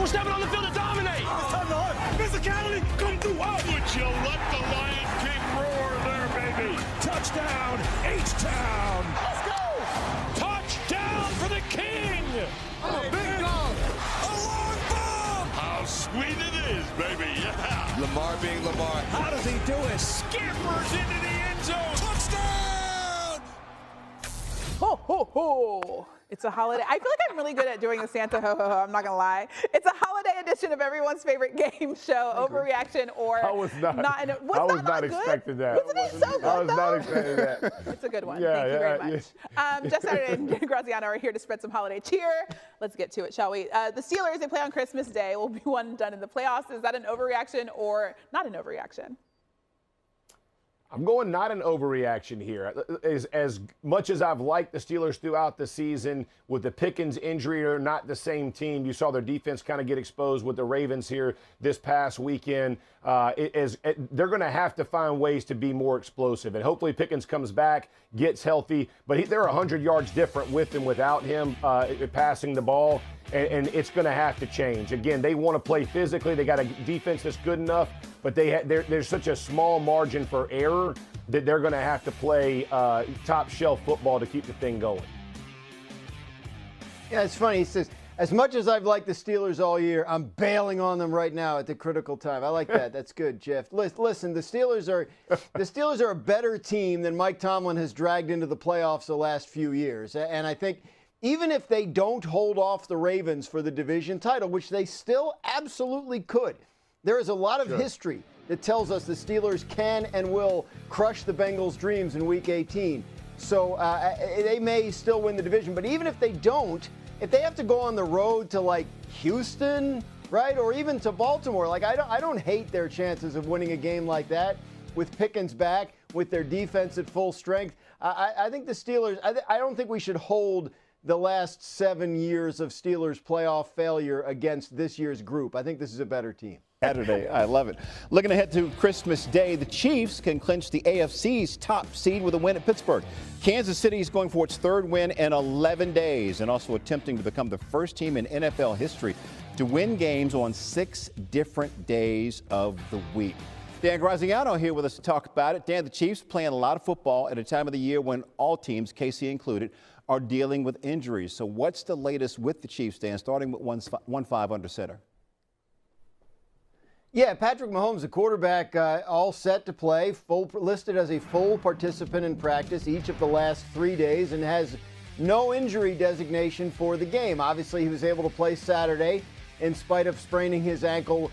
We're stepping on the field to dominate. It's time to hunt. Physicality, come through. Would you let the Lion King roar there, baby? Touchdown, H-Town. Let's go. Touchdown for the King. Big dog. A long bomb. How sweet it is, baby. Yeah. Lamar being Lamar. How does he do it? Scampers into the end zone. Touchdown. Ho, ho, ho. It's a holiday. I feel like I'm really good at doing the Santa ho, ho, ho. I'm not going to lie. It's a holiday edition of everyone's favorite game show, Overreaction or I was not expecting that. Wasn't it so good, I was though? not expecting that. It's a good one. Yeah, Thank you very yeah, much. Jeff Saturday and Graziano are here to spread some holiday cheer. Let's get to it, shall we? The Steelers, they play on Christmas Day, will be one and done in the playoffs. Is that an overreaction or not an overreaction? I'm going not an overreaction here. As much as I've liked the Steelers throughout the season, with the Pickens injury, they're not the same team. You saw their defense kind of get exposed with the Ravens here this past weekend. They're going to have to find ways to be more explosive. And hopefully Pickens comes back, gets healthy. But they're 100 yards different with and without him passing the ball. And it's going to have to change. Again, they want to play physically. They got a defense that's good enough, but there's such a small margin for error that they're going to have to play top shelf football to keep the thing going. Yeah, it's funny. He says, as much as I've liked the Steelers all year, I'm bailing on them right now at the critical time. I like that. That's good, Jeff. Listen, the Steelers are a better team than Mike Tomlin has dragged into the playoffs the last few years. And I think even if they don't hold off the Ravens for the division title, which they still absolutely could, there is a lot of history that tells us the Steelers can and will crush the Bengals' dreams in Week 18. So they may still win the division. But even if they don't, if they have to go on the road to like Houston, right, or even to Baltimore, like I don't hate their chances of winning a game like that with Pickens back, with their defense at full strength. I think the Steelers, I don't think we should hold the last 7 years of Steelers playoff failure against this year's group. I think this is a better team. Saturday. I love it. Looking ahead to Christmas Day, the Chiefs can clinch the AFC's top seed with a win at Pittsburgh. Kansas City is going for its third win in 11 days and also attempting to become the first team in NFL history to win games on 6 different days of the week. Dan Graziano here with us to talk about it. Dan, the Chiefs playing a lot of football at a time of the year when all teams, KC included, are dealing with injuries. So what's the latest with the Chiefs, Dan, starting with 1-5 under center? Yeah, Patrick Mahomes, the quarterback, all set to play, listed as a full participant in practice each of the last 3 days and has no injury designation for the game. Obviously, he was able to play Saturday in spite of spraining his ankle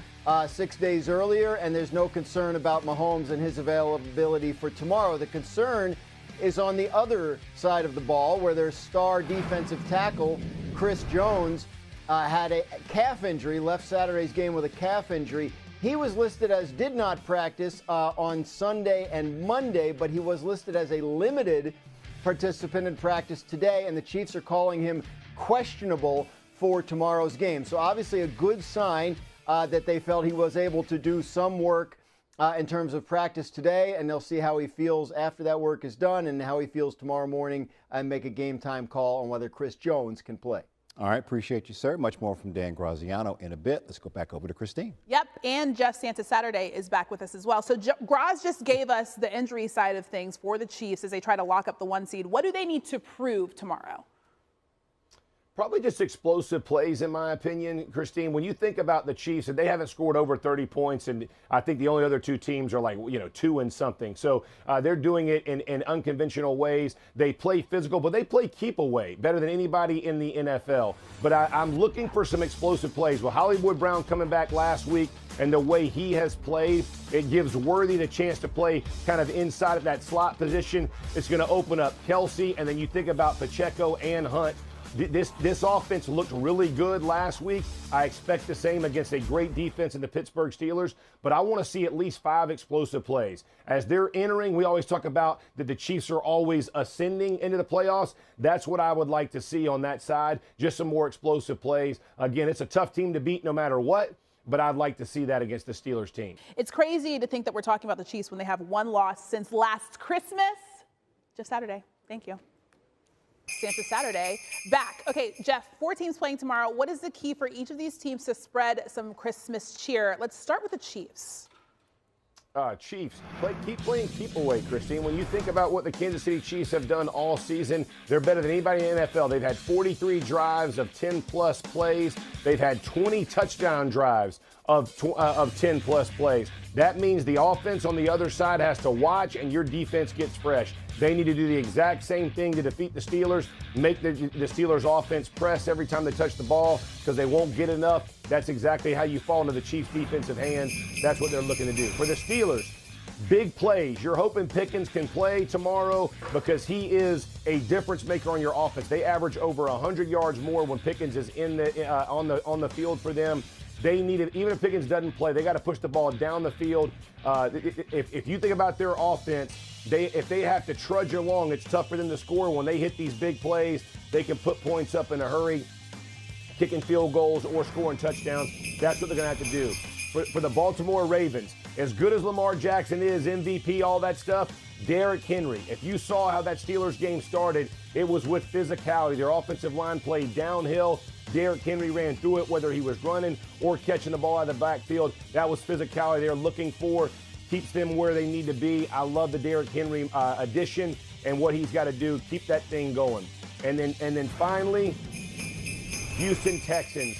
6 days earlier, and there's no concern about Mahomes and his availability for tomorrow. The concern is on the other side of the ball where their star defensive tackle, Chris Jones, had a calf injury, left Saturday's game with a calf injury. He was listed as did not practice on Sunday and Monday, but he was listed as a limited participant in practice today, and the Chiefs are calling him questionable for tomorrow's game. So obviously a good sign that they felt he was able to do some work in terms of practice today, and they'll see how he feels after that work is done and how he feels tomorrow morning and make a game time call on whether Chris Jones can play. All right, appreciate you, sir. Much more from Dan Graziano in a bit. Let's go back over to Christine. Yep, and Jeff Santa Saturday is back with us as well. So Graz just gave us the injury side of things for the Chiefs as they try to lock up the 1 seed. What do they need to prove tomorrow? Probably just explosive plays, in my opinion, Christine. When you think about the Chiefs, and they haven't scored over 30 points, and I think the only other 2 teams are like, 2 and something. So they're doing it in unconventional ways. They play physical, but they play keep away better than anybody in the NFL. But I'm looking for some explosive plays. Well, Hollywood Brown coming back last week, and the way he has played, it gives Worthy the chance to play kind of inside of that slot position. It's going to open up Kelsey, and then you think about Pacheco and Hunt. This offense looked really good last week. I expect the same against a great defense in the Pittsburgh Steelers, but I want to see at least 5 explosive plays. As they're entering, we always talk about that the Chiefs are always ascending into the playoffs. That's what I would like to see on that side, just some more explosive plays. Again, it's a tough team to beat no matter what, but I'd like to see that against the Steelers team. It's crazy to think that we're talking about the Chiefs when they have 1 loss since last Christmas. Just Saturday. Thank you. Santa Saturday back. Okay, Jeff, 4 teams playing tomorrow. What is the key for each of these teams to spread some Christmas cheer? Let's start with the Chiefs. Chiefs, keep playing keep away, Christine. When you think about what the Kansas City Chiefs have done all season, they're better than anybody in the NFL. They've had 43 drives of 10-plus plays. They've had 20 touchdown drives of 10-plus plays. That means the offense on the other side has to watch, and your defense gets fresh. They need to do the exact same thing to defeat the Steelers, make the Steelers offense press every time they touch the ball because they won't get enough. That's exactly how you fall into the Chiefs' defensive hands. That's what they're looking to do. For the Steelers, big plays. You're hoping Pickens can play tomorrow because he is a difference maker on your offense. They average over 100 yards more when Pickens is on the field for them. They need it. Even if Pickens doesn't play, they got to push the ball down the field. If you think about their offense, if they have to trudge along, it's tough for them to score. When they hit these big plays, they can put points up in a hurry, kicking field goals or scoring touchdowns. That's what they're going to have to do. For the Baltimore Ravens, as good as Lamar Jackson is, MVP, all that stuff, Derrick Henry. If you saw how that Steelers game started, it was with physicality. Their offensive line played downhill. Derrick Henry ran through it, whether he was running or catching the ball out of the backfield. That was physicality they're looking for. Keeps them where they need to be. I love the Derrick Henry addition and what he's got to do. Keep that thing going. And then finally, Houston Texans.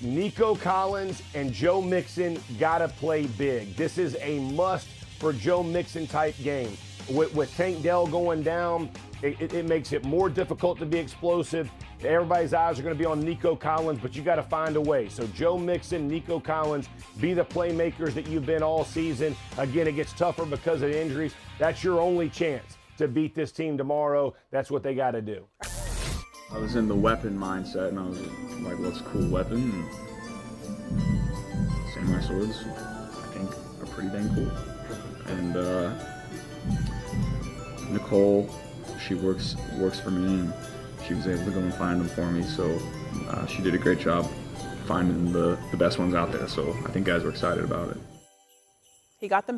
Nico Collins and Joe Mixon got to play big. This is a must for Joe Mixon type game. With Tank Dell going down, it makes it more difficult to be explosive. Everybody's eyes are going to be on Nico Collins, but you got to find a way. So Joe Mixon, Nico Collins, be the playmakers that you've been all season. Again, it gets tougher because of injuries. That's your only chance to beat this team tomorrow. That's what they got to do. I was in the weapon mindset, and I was like, what's a cool weapon? And samurai swords, I think, are pretty dang cool. And Nicole, she works for me, and she was able to go and find them for me, so she did a great job finding the best ones out there, so I think guys were excited about it. He got them.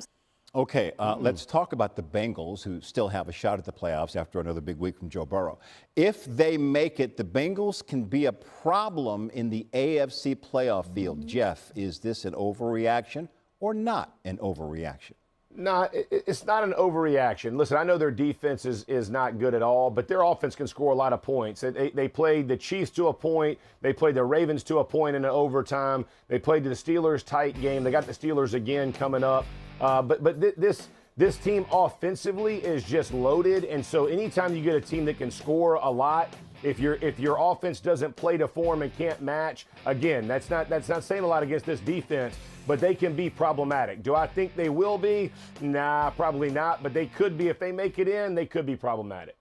Okay, let's talk about the Bengals, who still have a shot at the playoffs after another big week from Joe Burrow. If they make it, the Bengals can be a problem in the AFC playoff field. Jeff, is this an overreaction or not an overreaction? No, it's not an overreaction. Listen, I know their defense is not good at all, but their offense can score a lot of points. They played the Chiefs to a point. They played the Ravens to a point in an overtime. They played the Steelers tight game. They got the Steelers again coming up. But this team offensively is just loaded, and so anytime you get a team that can score a lot, if your offense doesn't play to form and can't match, again, that's not saying a lot against this defense, but they can be problematic. Do I think they will be? Nah, probably not, but they could be. If they make it in, they could be problematic.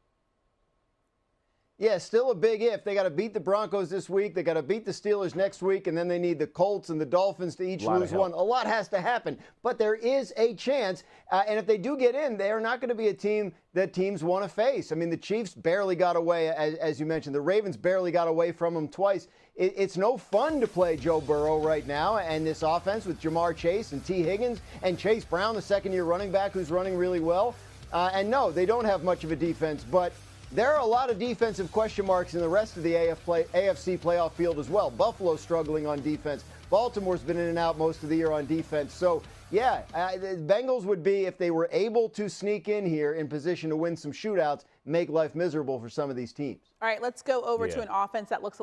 Yeah, still a big if. They got to beat the Broncos this week. They got to beat the Steelers next week, and then they need the Colts and the Dolphins to each lose one. A lot has to happen, but there is a chance. And if they do get in, they are not going to be a team that teams want to face. I mean, the Chiefs barely got away, as you mentioned. The Ravens barely got away from them twice. It's no fun to play Joe Burrow right now, and this offense with Jamar Chase and T. Higgins and Chase Brown, the second-year running back who's running really well. And no, they don't have much of a defense, but there are a lot of defensive question marks in the rest of the AFC playoff field as well. Buffalo's struggling on defense. Baltimore's been in and out most of the year on defense. So, yeah, the Bengals would be, if they were able to sneak in here in position to win some shootouts, make life miserable for some of these teams. All right, let's go over to an offense that looks